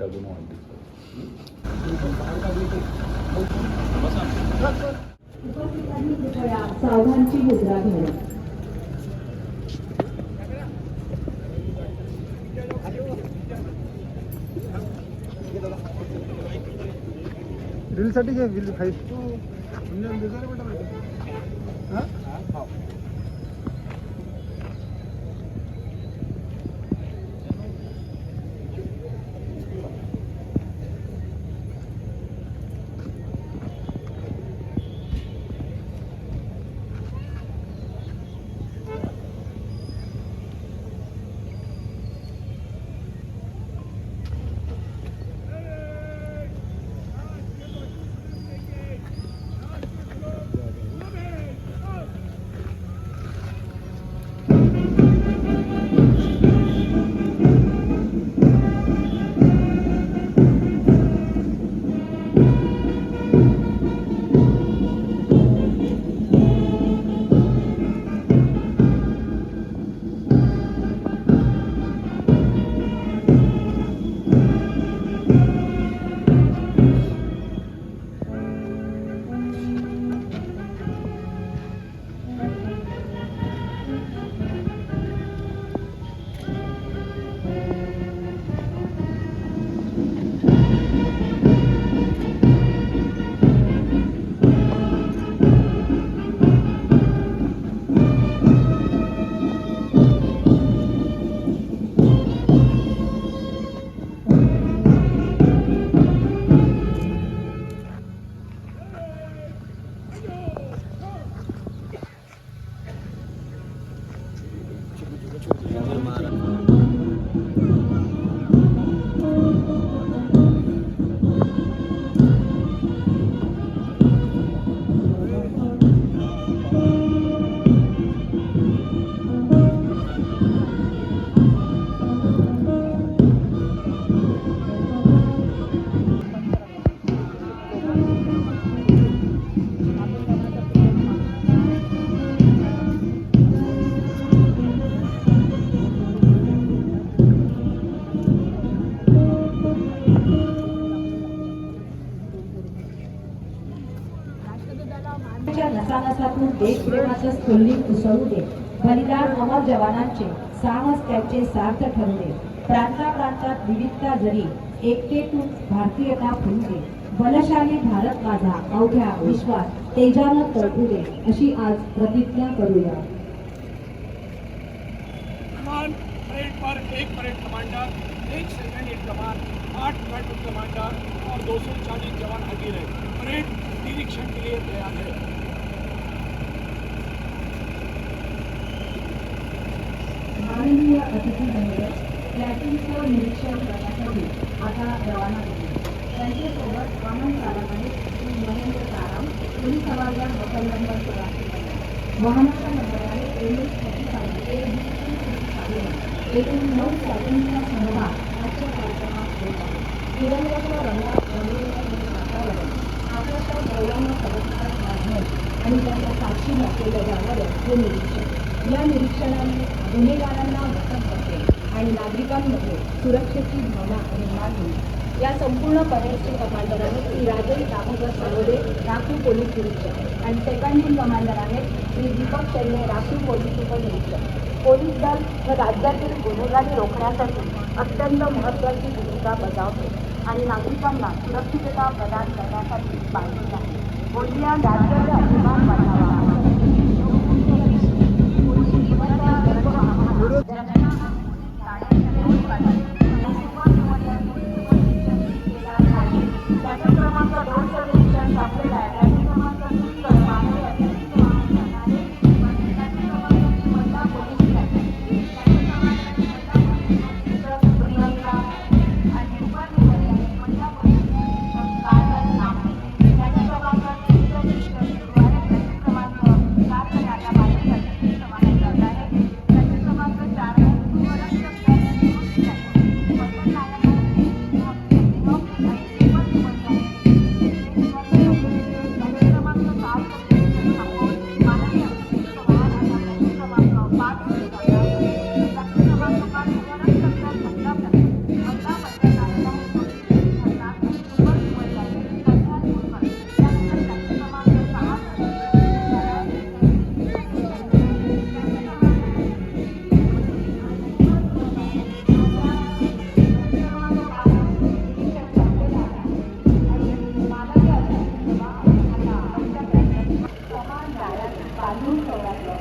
Minute अजून वाढली. सावधानची मुद्रा घेणे. रीलसाठी घे बिल खाई. नसानसातून देशप्रेमाचं स्फुल्लिंग उसळू दे. बलिदान अमर जवानांचे साहस त्यांचे सार्थ ठरू दे. प्रांताप्रांतात विविधता जरी एकतेतून भारतीयता फुलू दे. बलशाली भारत माझा अवघ्या विश्वास तेजानं तळपू दे. अशी आज प्रतिज्ञा करूया. परेड पर एक परेड कमांडर, एक सेकंड इन कमान, 8 बैटल कमांडर और 240 जवान हाजिर है. परेड निरीक्षण के लिए तैयार है. माननीय अतिथी मंडळ प्लॅटूनचं निरीक्षण करण्यासाठी आता रवाना होते. त्यांच्यासोबत वाहन चालक आहेत श्री महेंद्र ताराम, पोलीस हवालदार बकल नंबर 84. वाहनाचा नंबर आहे एकूण 9 चालकांचा सहभाग आजच्या कार्यक्रमात होत आहे. तिरंग्याच्या रंगात रंगलेलं वातावरण, आकाशात डोळ्यांना चमत्कार माध्यम आणि त्यांच्या साक्षी नसलेलं जाणारं हे निरीक्षण. या निरीक्षणाने गुन्हेगारांना वचन करते आणि नागरिकांमध्ये सुरक्षेची भावना निर्माण होईल. या संपूर्ण परेडचे कमांडर आहेत श्री राजेश दामोदर सरोदे, राखीव पोलीस निरीक्षक, आणि सेकंड इन कमांडर आहेत श्री दीपक शेल्ले, राखीव पोलीस उपनिरीक्षक. पोलीस दल हे राज्यातील गुन्हेगारी रोखण्यासाठी अत्यंत महत्त्वाची भूमिका बजावते आणि नागरिकांना सुरक्षितता प्रदान करण्यासाठी बांधील आहे. गोंदिया राज्याचा अभिमान वाढावा.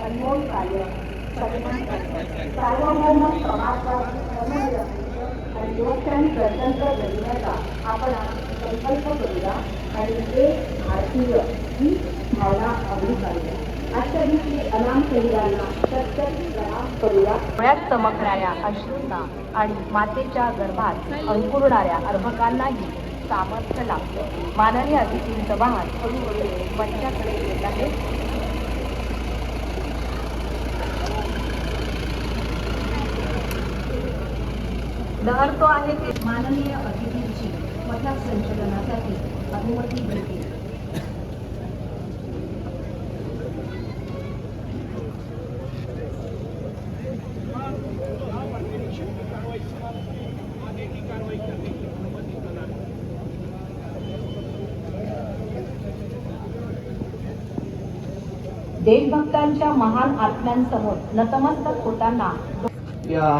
अनमोल कार्य सन्मान करतात. सार्वभौम समाजवाद, धर्मनिरपेक्ष आणि लोकशाही गणतंत्र जगण्याचा आपण संकल्प करूया आणि एक भारतीय ही भावना अंगीकारूया. आजच्या दिवशी अनाम शहीदांना प्रत्यक्ष प्रणाम करूया. डोळ्यात चमकणाऱ्या अश्रूंना आणि मातेच्या गर्भात अंकुरणाऱ्या अर्भकांनाही सामर्थ्य लागतं. माननीय अतिथींचं वाहन हळूहळू मंचाकडे येत आहे. लहरतो आहे ते माननीय अतिथींची पथक संचलनासाठी अनुमती देते. निरीक्षण की कार्रवाई आगे की कार्रवाई करने की अनुमति प्रदान करें. देशभक्तांच्या महान आत्म्यांसमोर नतमस्तक होताना या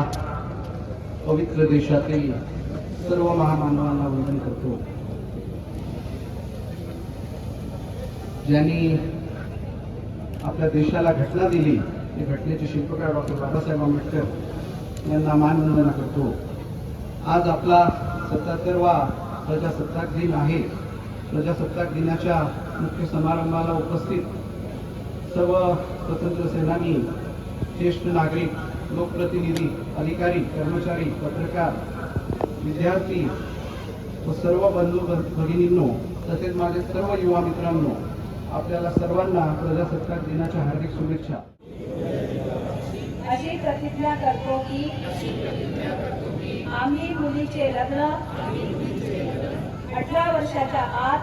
पवित्र देशातील सर्व महामानवांना वंदन करतो. ज्यांनी आपल्या देशाला घटना दिली ते घटनेचे शिल्पकार डॉक्टर बाबासाहेब आंबेडकर यांना मानवंदना करतो. आज आपला 77वा प्रजासत्ताक दिन आहे. प्रजासत्ताक दिनाच्या मुख्य समारंभाला उपस्थित सर्व स्वतंत्र सेनानी, ज्येष्ठ नागरिक, लोकप्रतिनिधी, अधिकारी, कर्मचारी, पत्रकार, विद्यार्थी व सर्व बंधू भगिनींनो तसेच माझे सर्व युवा मित्रांनो, आपल्याला सर्वांना प्रजासत्ताक दिनाच्या हार्दिक शुभेच्छा. अशी प्रतिज्ञा करतो की आम्ही मुलीचे लग्न 18 वर्षाच्या आत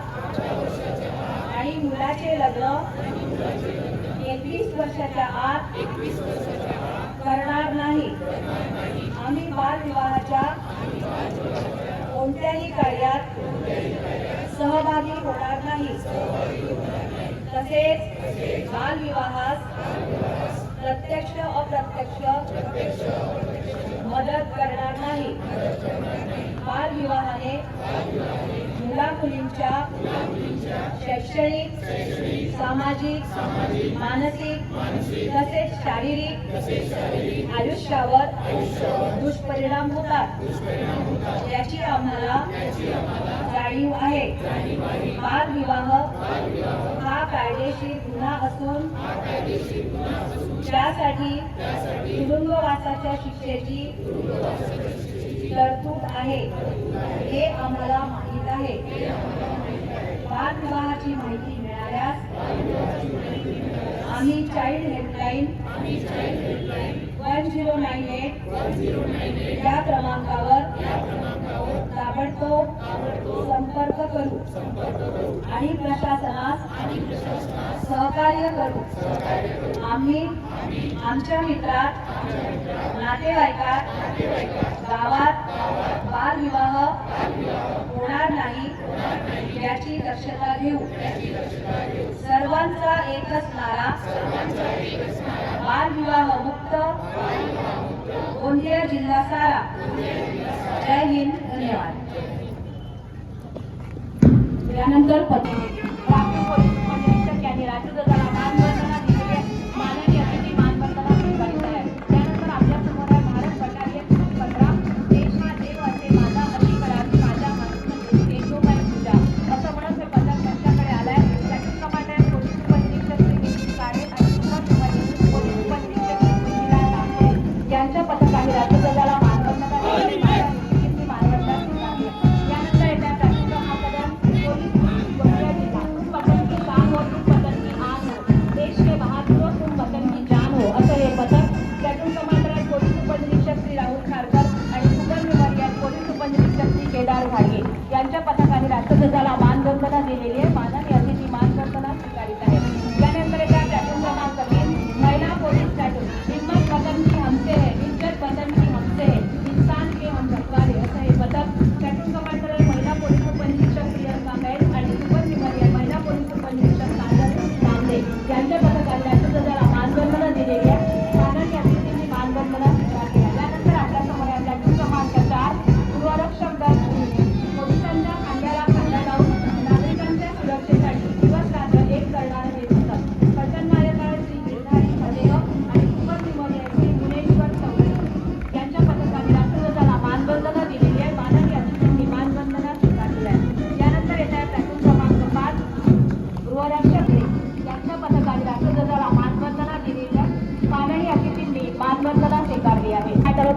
आणि मुलाचे लग्न 21 वर्षाच्या आत करणार नाही. आम्ही बालविवाहाच्या कोणत्याही कार्यात सहभागी होणार नाही. तसेच बालविवाहास प्रत्यक्ष अप्रत्यक्ष मदत करणार नाही. बालविवाहाने मुला मुलींच्या शैक्षणिक, सामाजिक, मानसिक तसेच शारीरिक आयुष्यावर दुष्परिणाम होतात. याची आम्हाला जाणीव आहे. बालविवाह हा कायदेशीर गुन्हा असून त्यासाठी तुरुंगवासाच्या शिक्षेची तरतूद आहे हे आम्हाला माहीत आहे. बालविवाहाची माहिती मिळाल्यास आम्ही चाइल्ड हेल्पलाईन 1098 या क्रमांकावर ताबडतोब संपर्क करू आणि प्रशासनास सहकार्य करू. आम्ही आमच्या मित्रात, नातेवाईकात, गावात बालविवाह होणार नाही याची दक्षता घेऊ. सर्वांचा एकच नारा, बालविवाह मुक्त गोंदिया जिल्हा सारा. जय हिंद, धन्यवाद. यानंतर राखीव पोलीस उपनिरीक्षक यांनी राष्ट्रध्वजाला मानवंदना दिली आहे. माननीय अतिथी मानवंदना स्वीकारत आहेत. त्यानंतर आपल्या समोर आहे भारत बटालियन 15. देश हा देव असे माझा अशी करावी माझ्या मातृभूमी देशोबाई पूजा असं म्हणत हे पथक त्यांच्याकडे आलंय. सेकंड कमांडंट पोलीस उपनिरीक्षक श्री नितीन काळे आणि पोलीस उपनिरीक्षक श्री सुनील तांबे यांच्या पथकाने राष्ट्रध्वजाला मानवंदना दिली. मानवंदना स्वीकारली. यानंतर येत्या राष्ट्रीय महासदन पोलीस गोंदिया जिल्हा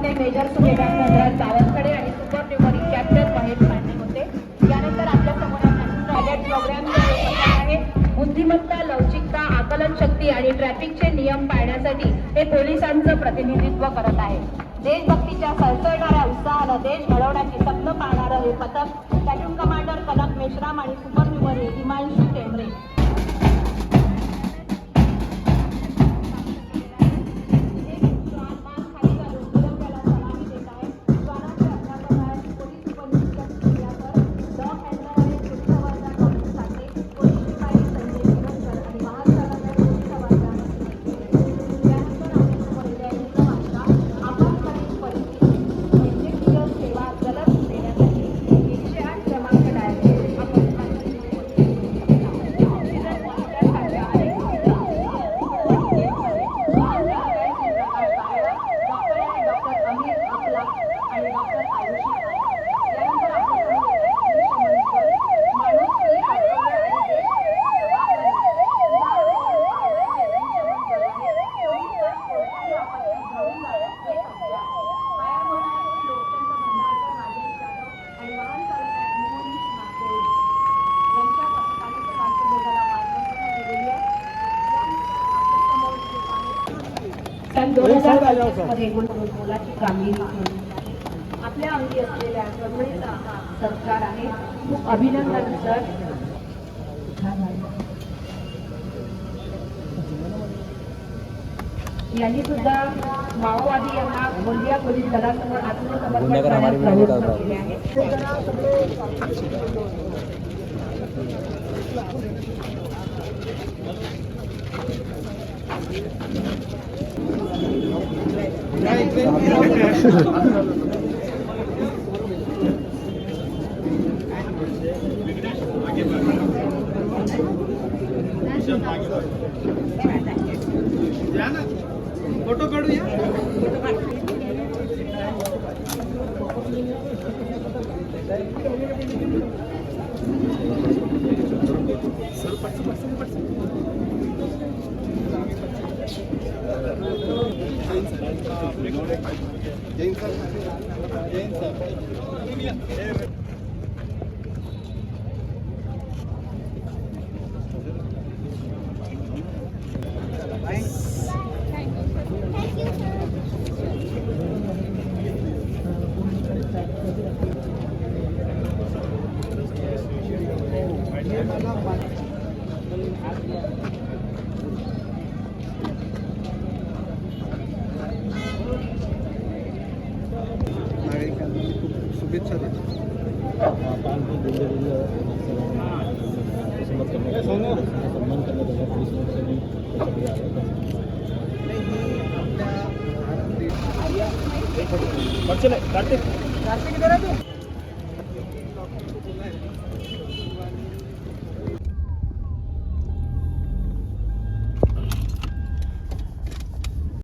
मध्ये मेजर सुभेदार धनराज सावंतकडे आणि सुपर न्यूमरी कॅप्टन महेश पांडे होते. यानंतर आपल्या समोर पायलट प्रोग्राम आहे. बुद्धिमत्ता, लवचिकता, आकलन शक्ती आणि ट्रॅफिकचे नियम पाळण्यासाठी हे पोलिसांचं प्रतिनिधित्व करत आहे. देशभक्तीच्या सळसळणाऱ्या उत्साहानं देश घडवण्याची स्वप्न पाहणारं हे पथक प्लॅटून कमांडर कनक मेश्राम आणि सुपर न्यूमरी हिमांशू टेंबरे सन 2025 मध्ये मोलाची कामगिरी केली. आपल्या अंगी असलेल्या तरुणीचा हा सत्कार आहे. खूप अभिनंदन सर. यांनी सुद्धा माओवादी यांना गोंदिया पोलीस दलासमोर आत्मसमर्पण करण्यास प्रवृत्त केले आहे. फोटो काढूया. शुभेच्छा देतो. सन्मान करण्यात आला.